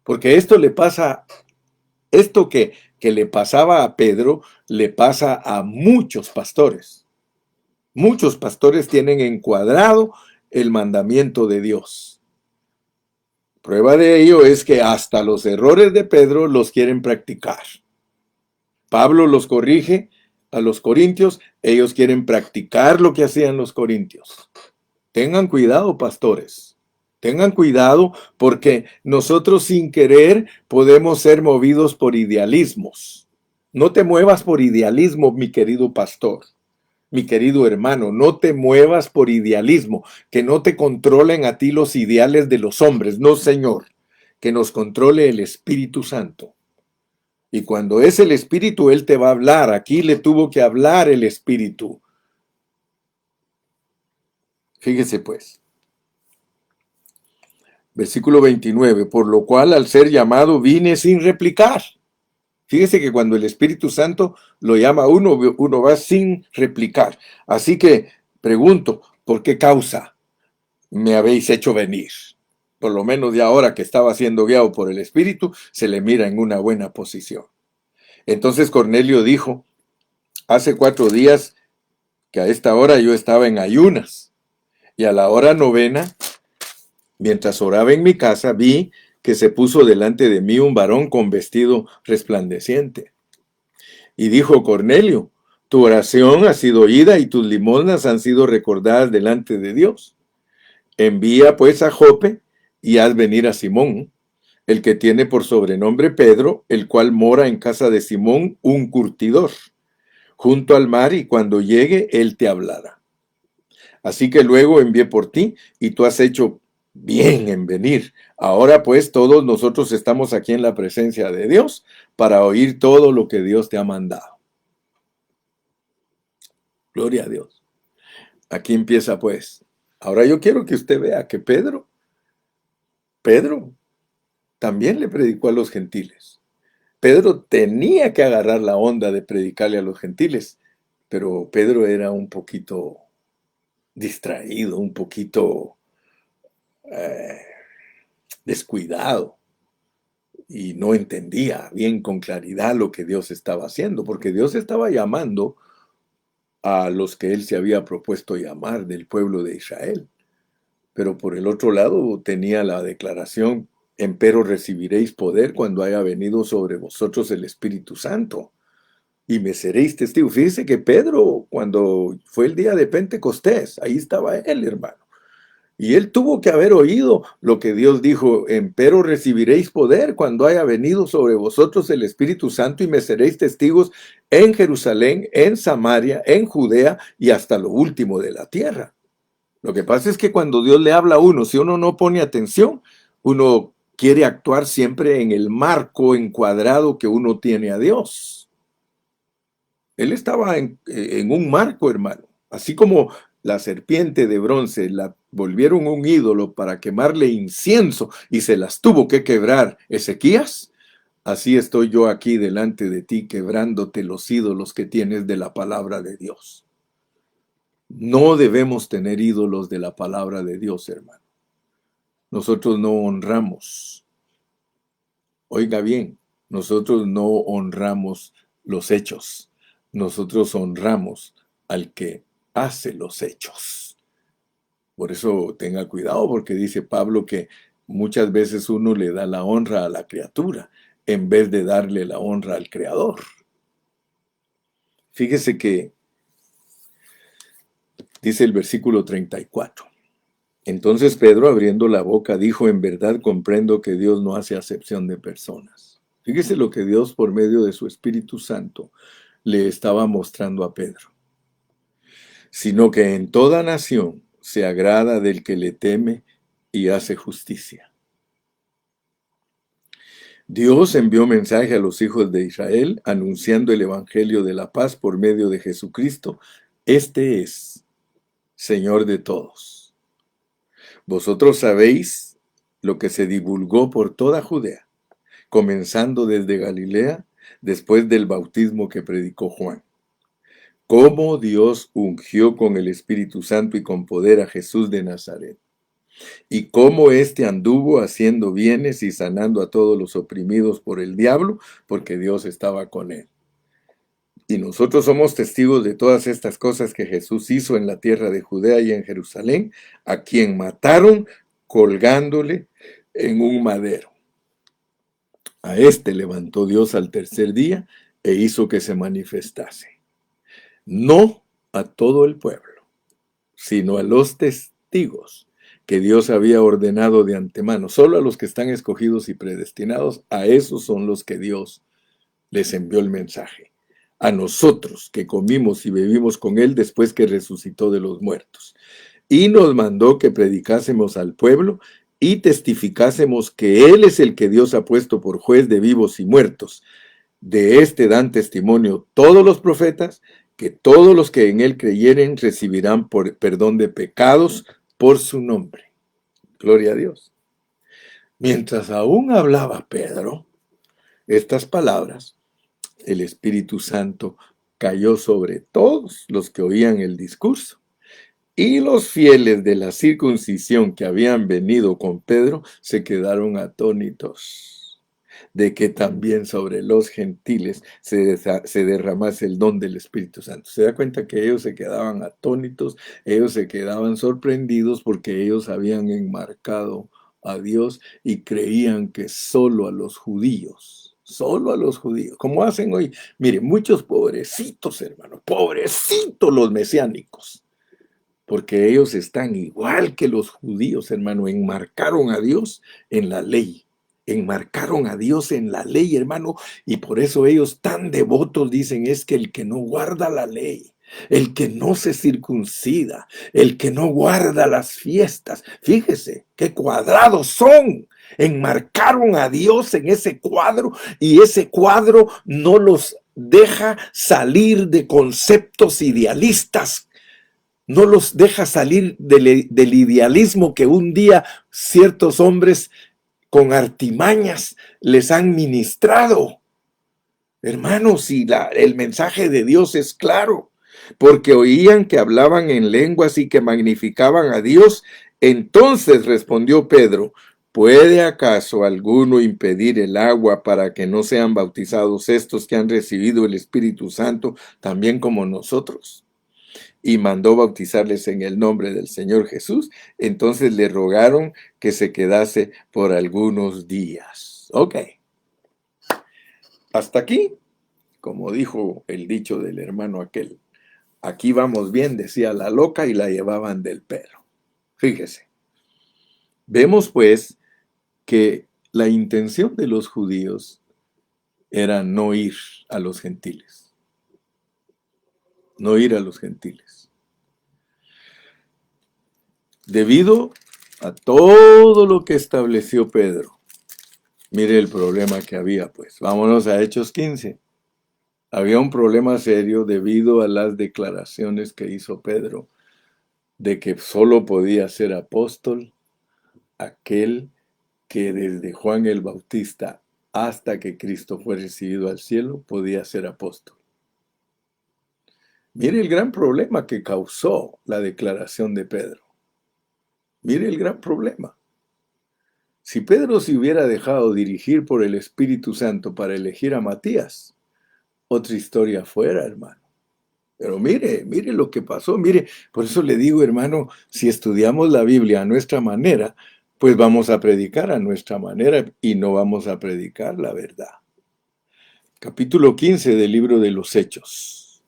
Porque esto le pasa, esto que le pasaba a Pedro, le pasa a muchos pastores. Muchos pastores tienen encuadrado el mandamiento de Dios. Prueba de ello es que hasta los errores de Pedro los quieren practicar. Pablo los corrige a los corintios, ellos quieren practicar lo que hacían los corintios. Tengan cuidado, pastores. Tengan cuidado porque nosotros sin querer podemos ser movidos por idealismos. No te muevas por idealismo, mi querido pastor, mi querido hermano. No te muevas por idealismo. Que no te controlen a ti los ideales de los hombres. No, Señor. Que nos controle el Espíritu Santo. Y cuando es el Espíritu, Él te va a hablar. Aquí le tuvo que hablar el Espíritu. Fíjese pues. Versículo 29. Por lo cual al ser llamado vine sin replicar. Fíjese que cuando el Espíritu Santo lo llama a uno, uno va sin replicar. Así que pregunto, ¿por qué causa me habéis hecho venir? Por lo menos ya ahora que estaba siendo guiado por el Espíritu, se le mira en una buena posición. Entonces Cornelio dijo, hace 4 días que a esta hora yo estaba en ayunas, y a la hora 9, mientras oraba en mi casa, vi que se puso delante de mí un varón con vestido resplandeciente. Y dijo Cornelio, tu oración ha sido oída y tus limosnas han sido recordadas delante de Dios. Envía pues a Jope y haz venir a Simón, el que tiene por sobrenombre Pedro, el cual mora en casa de Simón, un curtidor, junto al mar, y cuando llegue él te hablará. Así que luego envié por ti y tú has hecho bien en venir. Ahora pues todos nosotros estamos aquí en la presencia de Dios para oír todo lo que Dios te ha mandado. Gloria a Dios. Aquí empieza pues. Ahora yo quiero que usted vea que Pedro también le predicó a los gentiles. Pedro tenía que agarrar la onda de predicarle a los gentiles, pero Pedro era un poquito distraído, un poquito descuidado y no entendía bien con claridad lo que Dios estaba haciendo, porque Dios estaba llamando a los que él se había propuesto llamar del pueblo de Israel. Pero por el otro lado tenía la declaración, empero recibiréis poder cuando haya venido sobre vosotros el Espíritu Santo. y me seréis testigo. Fíjese que Pedro, cuando fue el día de Pentecostés, ahí estaba él, hermano. Y él tuvo que haber oído lo que Dios dijo: empero recibiréis poder cuando haya venido sobre vosotros el Espíritu Santo, y me seréis testigos en Jerusalén, en Samaria, en Judea y hasta lo último de la tierra. Lo que pasa es que cuando Dios le habla a uno, si uno no pone atención, uno quiere actuar siempre en el marco encuadrado que uno tiene a Dios. Él estaba en un marco, hermano. Así como la serpiente de bronce la volvieron un ídolo para quemarle incienso y se las tuvo que quebrar Ezequías, así estoy yo aquí delante de ti quebrándote los ídolos que tienes de la palabra de Dios. No debemos tener ídolos de la palabra de Dios, hermano. Nosotros no honramos. Oiga bien, nosotros no honramos los hechos. Nosotros honramos al que hace los hechos. Por eso tenga cuidado, porque dice Pablo que muchas veces uno le da la honra a la criatura en vez de darle la honra al Creador. Fíjese que dice el versículo 34. Entonces Pedro, abriendo la boca, dijo: en verdad comprendo que Dios no hace acepción de personas. Fíjese lo que Dios, por medio de su Espíritu Santo, le estaba mostrando a Pedro. Sino que en toda nación se agrada del que le teme y hace justicia. Dios envió mensaje a los hijos de Israel anunciando el evangelio de la paz por medio de Jesucristo. Este es Señor de todos. Vosotros sabéis lo que se divulgó por toda Judea, comenzando desde Galilea, después del bautismo que predicó Juan. Cómo Dios ungió con el Espíritu Santo y con poder a Jesús de Nazaret, y cómo éste anduvo haciendo bienes y sanando a todos los oprimidos por el diablo, porque Dios estaba con él. Y nosotros somos testigos de todas estas cosas que Jesús hizo en la tierra de Judea y en Jerusalén, a quien mataron colgándole en un madero. A este levantó Dios al tercer día e hizo que se manifestase, no a todo el pueblo, sino a los testigos que Dios había ordenado de antemano. Solo a los que están escogidos y predestinados, a esos son los que Dios les envió el mensaje. A nosotros que comimos y bebimos con él después que resucitó de los muertos. Y nos mandó que predicásemos al pueblo y testificásemos que él es el que Dios ha puesto por juez de vivos y muertos. De este dan testimonio todos los profetas, que todos los que en él creyeren recibirán perdón de pecados por su nombre. Gloria a Dios. Mientras aún hablaba Pedro estas palabras, el Espíritu Santo cayó sobre todos los que oían el discurso. Y los fieles de la circuncisión que habían venido con Pedro se quedaron atónitos de que también sobre los gentiles se derramase el don del Espíritu Santo. Se da cuenta que ellos se quedaban atónitos, ellos se quedaban sorprendidos porque ellos habían enmarcado a Dios y creían que solo a los judíos, como hacen hoy. Mire, muchos pobrecitos, hermano, pobrecitos los mesiánicos, porque ellos están igual que los judíos, hermano, enmarcaron a Dios en la ley. Enmarcaron a Dios en la ley, hermano, y por eso ellos tan devotos dicen: es que el que no guarda la ley, el que no se circuncida, el que no guarda las fiestas, fíjese qué cuadrados son. Enmarcaron a Dios en ese cuadro, y ese cuadro no los deja salir de conceptos idealistas. No los deja salir del idealismo que un día ciertos hombres con artimañas les han ministrado. Hermanos, y el mensaje de Dios es claro, porque oían que hablaban en lenguas y que magnificaban a Dios. Entonces respondió Pedro: ¿puede acaso alguno impedir el agua para que no sean bautizados estos que han recibido el Espíritu Santo también como nosotros? Y mandó bautizarles en el nombre del Señor Jesús. Entonces le rogaron que se quedase por algunos días. Ok. Hasta aquí como dijo el dicho del hermano aquel, aquí vamos bien, decía la loca, y la llevaban del pelo. Fíjese. Vemos pues que la intención de los judíos era no ir a los gentiles. No ir a los gentiles. Debido a todo lo que estableció Pedro. Mire el problema que había, pues. Vámonos a Hechos 15. Había un problema serio debido a las declaraciones que hizo Pedro de que solo podía ser apóstol aquel que desde Juan el Bautista hasta que Cristo fue recibido al cielo podía ser apóstol. Mire el gran problema que causó la declaración de Pedro. Mire el gran problema. Si Pedro se hubiera dejado dirigir por el Espíritu Santo para elegir a Matías, otra historia fuera, hermano. Pero mire lo que pasó, mire, por eso le digo, hermano, si estudiamos la Biblia a nuestra manera, pues vamos a predicar a nuestra manera y no vamos a predicar la verdad. Capítulo 15 del libro de los Hechos.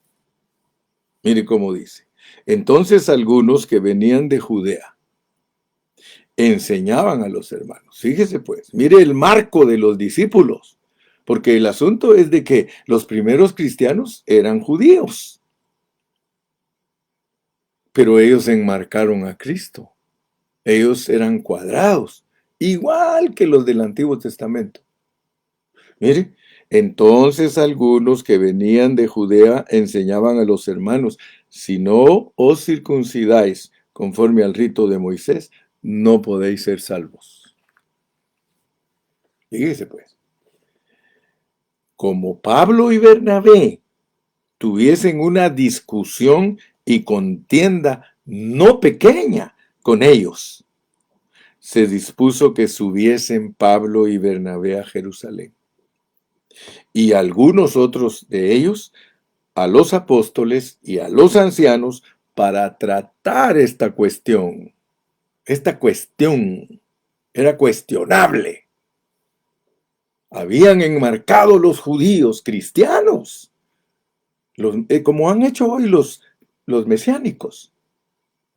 Mire cómo dice. Entonces algunos que venían de Judea enseñaban a los hermanos. Fíjese pues, mire el marco de los discípulos, porque el asunto es de que los primeros cristianos eran judíos, pero ellos enmarcaron a Cristo. Ellos eran cuadrados, igual que los del Antiguo Testamento. Mire, entonces algunos que venían de Judea enseñaban a los hermanos, si no os circuncidáis conforme al rito de Moisés, no podéis ser salvos. Fíjese pues, como Pablo y Bernabé tuviesen una discusión y contienda no pequeña con ellos, se dispuso que subiesen Pablo y Bernabé a Jerusalén. Y algunos otros de ellos a los apóstoles y a los ancianos para tratar esta cuestión. Esta cuestión era cuestionable. Habían enmarcado los judíos cristianos, como han hecho hoy los mesiánicos.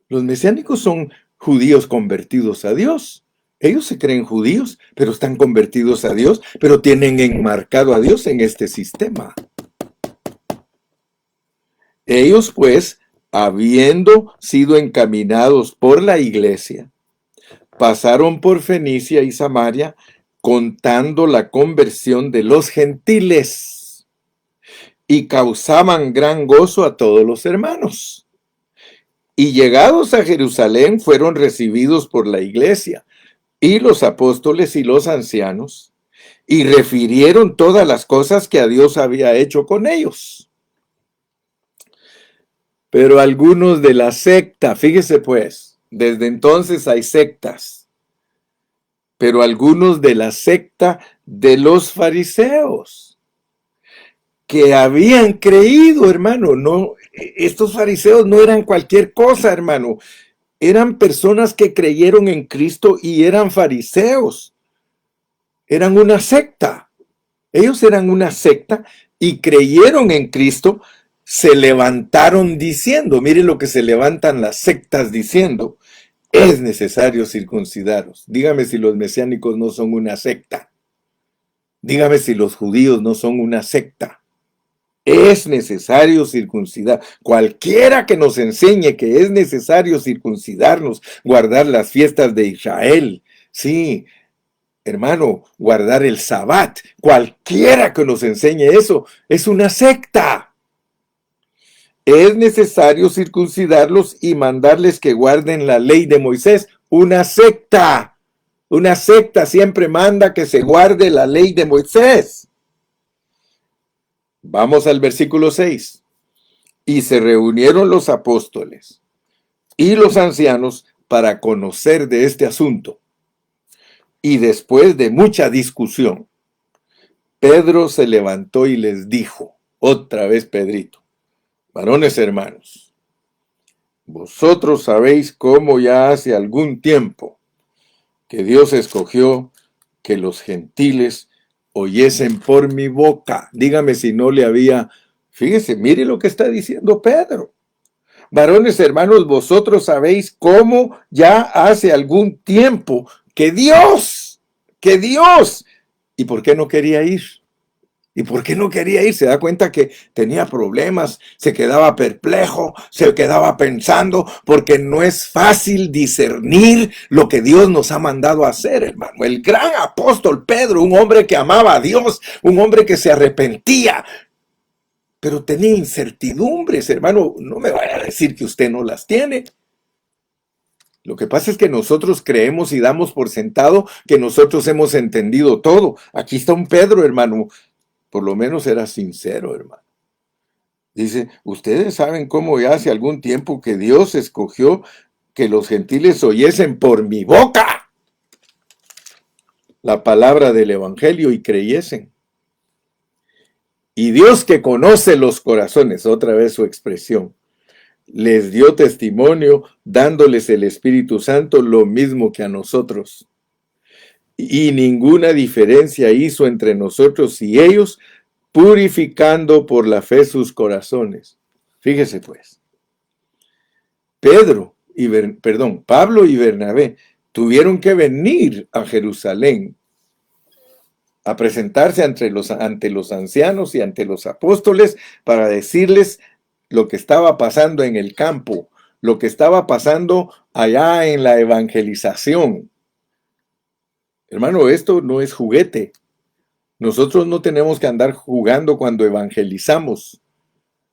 Los mesiánicos son judíos convertidos a Dios. Ellos se creen judíos, pero están convertidos a Dios, pero tienen enmarcado a Dios en este sistema. Ellos, pues, habiendo sido encaminados por la iglesia, pasaron por Fenicia y Samaria, contando la conversión de los gentiles, y causaban gran gozo a todos los hermanos. Y llegados a Jerusalén, fueron recibidos por la iglesia, y los apóstoles y los ancianos, y refirieron todas las cosas que a Dios había hecho con ellos. Pero algunos de la secta, fíjese pues, desde entonces hay sectas, pero algunos de la secta de los fariseos, que habían creído, hermano, no, estos fariseos no eran cualquier cosa, hermano, eran personas que creyeron en Cristo y eran fariseos, eran una secta, ellos eran una secta y creyeron en Cristo. Se levantaron diciendo, mire lo que se levantan las sectas diciendo, es necesario circuncidaros. Dígame si los mesiánicos no son una secta. Dígame si los judíos no son una secta. Es necesario circuncidar. Cualquiera que nos enseñe que es necesario circuncidarnos, guardar las fiestas de Israel, sí, hermano, guardar el Sabbat, cualquiera que nos enseñe eso, es una secta. Es necesario circuncidarlos y mandarles que guarden la ley de Moisés. Una secta siempre manda que se guarde la ley de Moisés. Vamos al versículo 6. Y se reunieron los apóstoles y los ancianos para conocer de este asunto. Y después de mucha discusión, Pedro se levantó y les dijo, otra vez Pedrito, varones hermanos, vosotros sabéis cómo ya hace algún tiempo que Dios escogió que los gentiles oyesen por mi boca. Dígame si no le había... Fíjese, mire lo que está diciendo Pedro. Varones hermanos, vosotros sabéis cómo ya hace algún tiempo que Dios, ¿y por qué no quería ir? ¿Y por qué no quería ir? Se da cuenta que tenía problemas, se quedaba perplejo, se quedaba pensando, porque no es fácil discernir lo que Dios nos ha mandado a hacer, hermano. El gran apóstol Pedro, un hombre que amaba a Dios, un hombre que se arrepentía, pero tenía incertidumbres, hermano. No me vaya a decir que usted no las tiene. Lo que pasa es que nosotros creemos y damos por sentado que nosotros hemos entendido todo. Aquí está un Pedro, hermano. Por lo menos era sincero, hermano. Dice, ustedes saben cómo ya hace algún tiempo que Dios escogió que los gentiles oyesen por mi boca la palabra del evangelio y creyesen. Y Dios, que conoce los corazones, otra vez su expresión, les dio testimonio dándoles el Espíritu Santo lo mismo que a nosotros. Y ninguna diferencia hizo entre nosotros y ellos, purificando por la fe sus corazones. Fíjese pues, Pablo y Bernabé tuvieron que venir a Jerusalén a presentarse ante los ancianos y ante los apóstoles para decirles lo que estaba pasando en el campo, lo que estaba pasando allá en la evangelización. Hermano, esto no es juguete. Nosotros no tenemos que andar jugando cuando evangelizamos.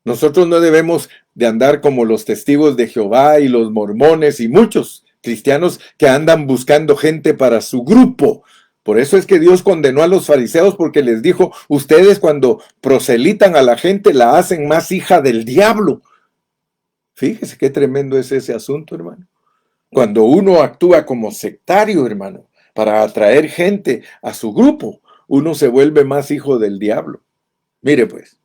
Nosotros no debemos de andar como los testigos de Jehová y los mormones y muchos cristianos que andan buscando gente para su grupo. Por eso es que Dios condenó a los fariseos, porque les dijo, ustedes cuando proselitan a la gente la hacen más hija del diablo. Fíjese qué tremendo es ese asunto, hermano. Cuando uno actúa como sectario, hermano, para atraer gente a su grupo, uno se vuelve más hijo del diablo. Mire pues,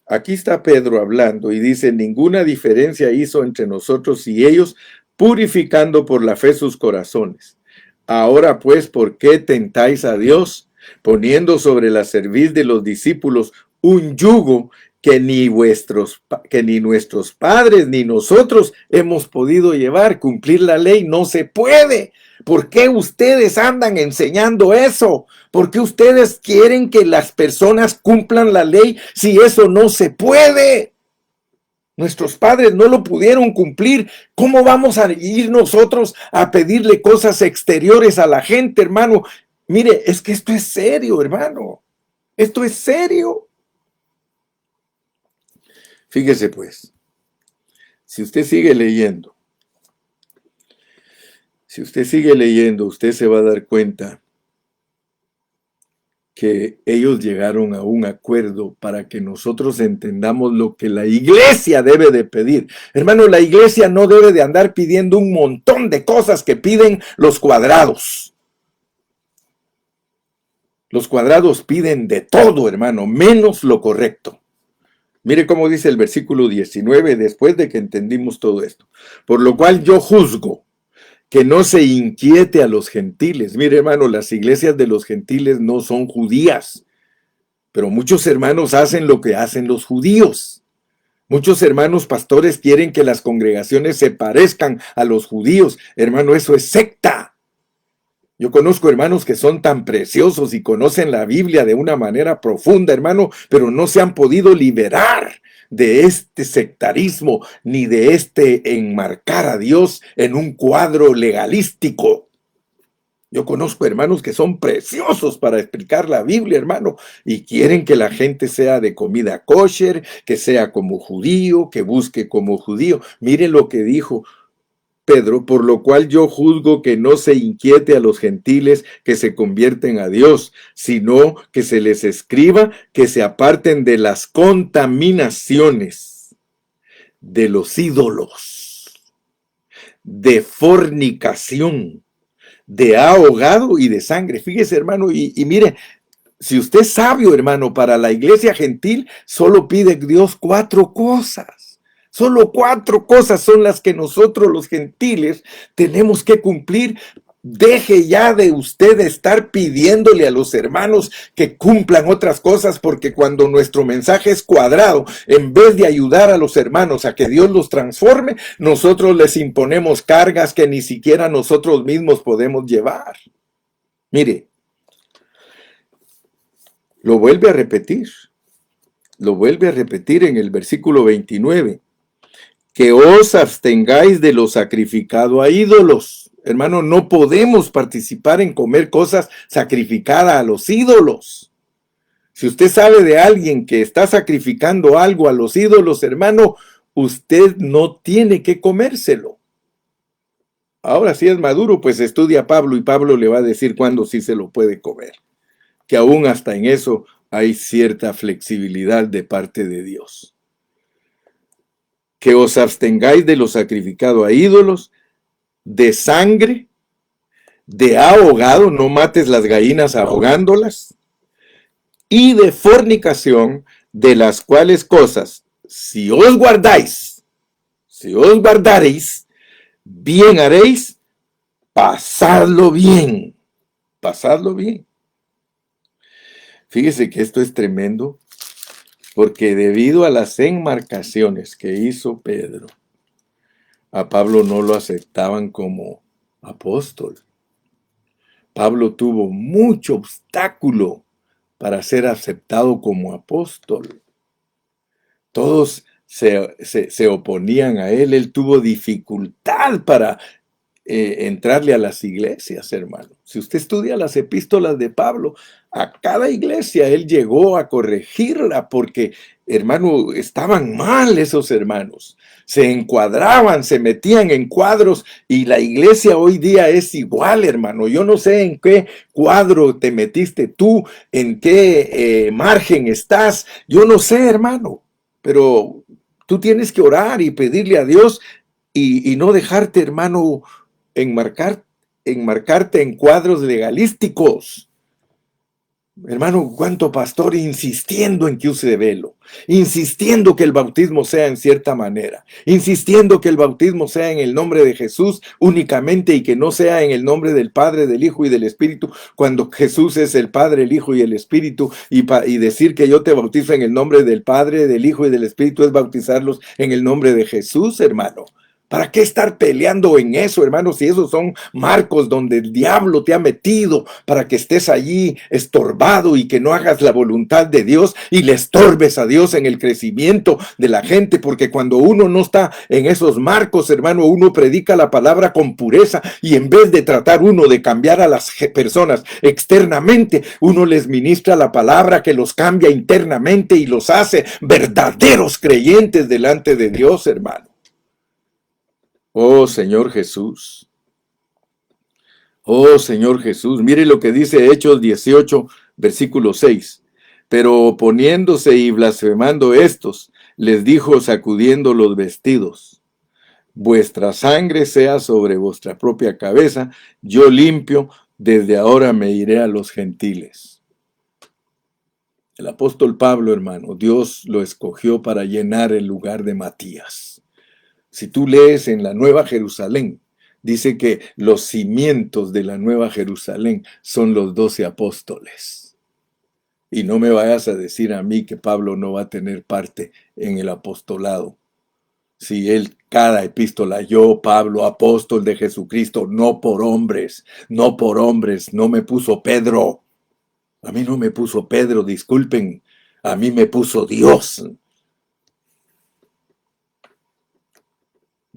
aquí está Pedro hablando y dice, ninguna diferencia hizo entre nosotros y ellos, purificando por la fe sus corazones. Ahora pues, ¿por qué tentáis a Dios, poniendo sobre la cerviz de los discípulos un yugo que ni nuestros padres ni nosotros hemos podido llevar? Cumplir la ley no se puede. ¿Por qué ustedes andan enseñando eso? ¿Por qué ustedes quieren que las personas cumplan la ley si eso no se puede? Nuestros padres no lo pudieron cumplir. ¿Cómo vamos a ir nosotros a pedirle cosas exteriores a la gente, hermano? Mire, es que esto es serio, hermano. Esto es serio. Fíjese pues, si usted sigue leyendo, usted se va a dar cuenta que ellos llegaron a un acuerdo para que nosotros entendamos lo que la iglesia debe de pedir. Hermano, la iglesia no debe de andar pidiendo un montón de cosas que piden los cuadrados. Los cuadrados piden de todo, hermano, menos lo correcto. Mire cómo dice el versículo 19, después de que entendimos todo esto. Por lo cual yo juzgo que no se inquiete a los gentiles. Mire, hermano, las iglesias de los gentiles no son judías, pero muchos hermanos hacen lo que hacen los judíos. Muchos hermanos pastores quieren que las congregaciones se parezcan a los judíos. Hermano, eso es secta. Yo conozco hermanos que son tan preciosos y conocen la Biblia de una manera profunda, hermano, pero no se han podido liberar de este sectarismo ni de este enmarcar a Dios en un cuadro legalístico. Yo conozco hermanos que son preciosos para explicar la Biblia, hermano, y quieren que la gente sea de comida kosher, que sea como judío, que busque como judío. Miren lo que dijo Pedro, por lo cual yo juzgo que no se inquiete a los gentiles que se convierten a Dios, sino que se les escriba que se aparten de las contaminaciones, de los ídolos, de fornicación, de ahogado y de sangre. Fíjese, hermano, y mire, si usted es sabio, hermano, para la iglesia gentil, solo pide Dios 4 cosas. Solo 4 cosas son las que nosotros los gentiles tenemos que cumplir Deje ya de usted estar pidiéndole a los hermanos que cumplan otras cosas, porque cuando nuestro mensaje es cuadrado, en vez de ayudar a los hermanos a que Dios los transforme, nosotros les imponemos cargas que ni siquiera nosotros mismos podemos llevar. Mire, lo vuelve a repetir en el versículo 29, que os abstengáis de lo sacrificado a ídolos. Hermano, no podemos participar en comer cosas sacrificadas a los ídolos. Si usted sabe de alguien que está sacrificando algo a los ídolos, hermano, usted no tiene que comérselo. Ahora, si es maduro, pues estudia a Pablo y Pablo le va a decir cuándo sí se lo puede comer. Que aún hasta en eso hay cierta flexibilidad de parte de Dios. Que os abstengáis de lo sacrificado a ídolos, de sangre, de ahogado, no mates las gallinas ahogándolas, y de fornicación, de las cuales cosas, si os guardaréis, bien haréis, pasadlo bien. Fíjese que esto es tremendo, porque debido a las enmarcaciones que hizo Pedro, a Pablo no lo aceptaban como apóstol. Pablo tuvo mucho obstáculo para ser aceptado como apóstol. Todos se oponían a él. Él tuvo dificultad para entrarle a las iglesias, hermano. Si usted estudia las epístolas de Pablo, a cada iglesia él llegó a corregirla porque, hermano, estaban mal esos hermanos. Se encuadraban, se metían en cuadros, y la iglesia hoy día es igual, hermano. Yo no sé en qué cuadro te metiste tú, en qué margen estás. Yo no sé, hermano, pero tú tienes que orar y pedirle a Dios y no dejarte, hermano, enmarcarte en cuadros legalísticos. Hermano, cuánto pastor insistiendo en que use velo, insistiendo que el bautismo sea en cierta manera, insistiendo que el bautismo sea en el nombre de Jesús únicamente y que no sea en el nombre del Padre, del Hijo y del Espíritu, cuando Jesús es el Padre, el Hijo y el Espíritu, y decir que yo te bautizo en el nombre del Padre, del Hijo y del Espíritu es bautizarlos en el nombre de Jesús, hermano. ¿Para qué estar peleando en eso, hermanos? Si esos son marcos donde el diablo te ha metido para que estés allí estorbado y que no hagas la voluntad de Dios y le estorbes a Dios en el crecimiento de la gente, porque cuando uno no está en esos marcos, hermano, uno predica la palabra con pureza y en vez de tratar uno de cambiar a las personas externamente, uno les ministra la palabra que los cambia internamente y los hace verdaderos creyentes delante de Dios, hermano. Oh Señor Jesús, mire lo que dice Hechos 18, versículo 6. Pero oponiéndose y blasfemando estos, les dijo sacudiendo los vestidos: vuestra sangre sea sobre vuestra propia cabeza, yo limpio, desde ahora me iré a los gentiles. El apóstol Pablo, hermano, Dios lo escogió para llenar el lugar de Matías. Si tú lees en la Nueva Jerusalén, dice que los cimientos de la Nueva Jerusalén son los 12 apóstoles. Y no me vayas a decir a mí que Pablo no va a tener parte en el apostolado. Si él, cada epístola, yo, Pablo, apóstol de Jesucristo, no por hombres, no me puso Pedro. A mí no me puso Pedro, disculpen, a mí me puso Dios.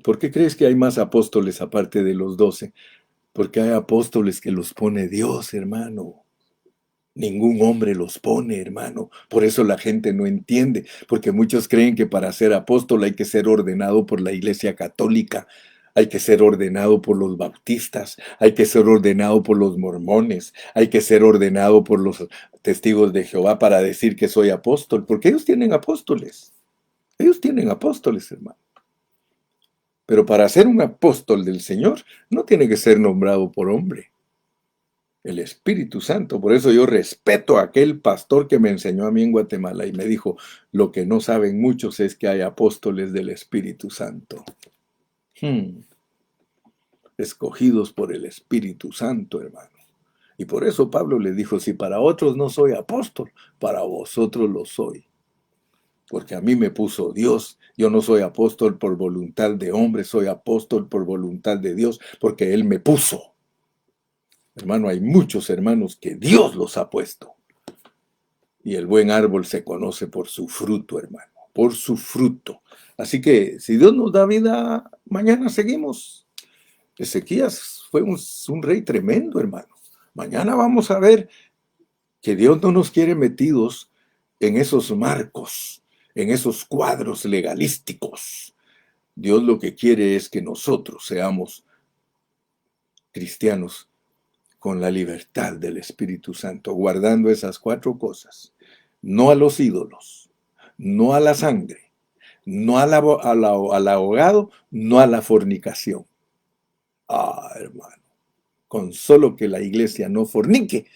¿Por qué crees que hay más apóstoles aparte de los 12? Porque hay apóstoles que los pone Dios, hermano. Ningún hombre los pone, hermano. Por eso la gente no entiende, porque muchos creen que para ser apóstol hay que ser ordenado por la Iglesia Católica, hay que ser ordenado por los bautistas, hay que ser ordenado por los mormones, hay que ser ordenado por los testigos de Jehová para decir que soy apóstol, porque ellos tienen apóstoles. Ellos tienen apóstoles, hermano. Pero para ser un apóstol del Señor, no tiene que ser nombrado por hombre. El Espíritu Santo. Por eso yo respeto a aquel pastor que me enseñó a mí en Guatemala y me dijo: lo que no saben muchos es que hay apóstoles del Espíritu Santo. escogidos por el Espíritu Santo, hermano. Y por eso Pablo le dijo, si para otros no soy apóstol, para vosotros lo soy. Porque a mí me puso Dios. Yo no soy apóstol por voluntad de hombre, soy apóstol por voluntad de Dios, porque Él me puso. Hermano, hay muchos hermanos que Dios los ha puesto. Y el buen árbol se conoce por su fruto, hermano, por su fruto. Así que si Dios nos da vida, mañana seguimos. Ezequías fue un rey tremendo, hermano. Mañana vamos a ver que Dios no nos quiere metidos en esos marcos, en esos cuadros legalísticos. Dios lo que quiere es que nosotros seamos cristianos con la libertad del Espíritu Santo, guardando esas 4 cosas. No a los ídolos, no a la sangre, no al ahogado, no a la fornicación. Hermano, con solo que la iglesia no fornique,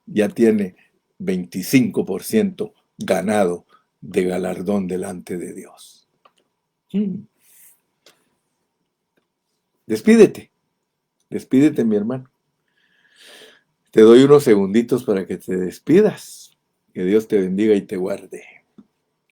ya tiene 25% ganado de galardón delante de Dios. Despídete, despídete, mi hermano. Te doy unos segunditos para que te despidas. Que Dios te bendiga y te guarde.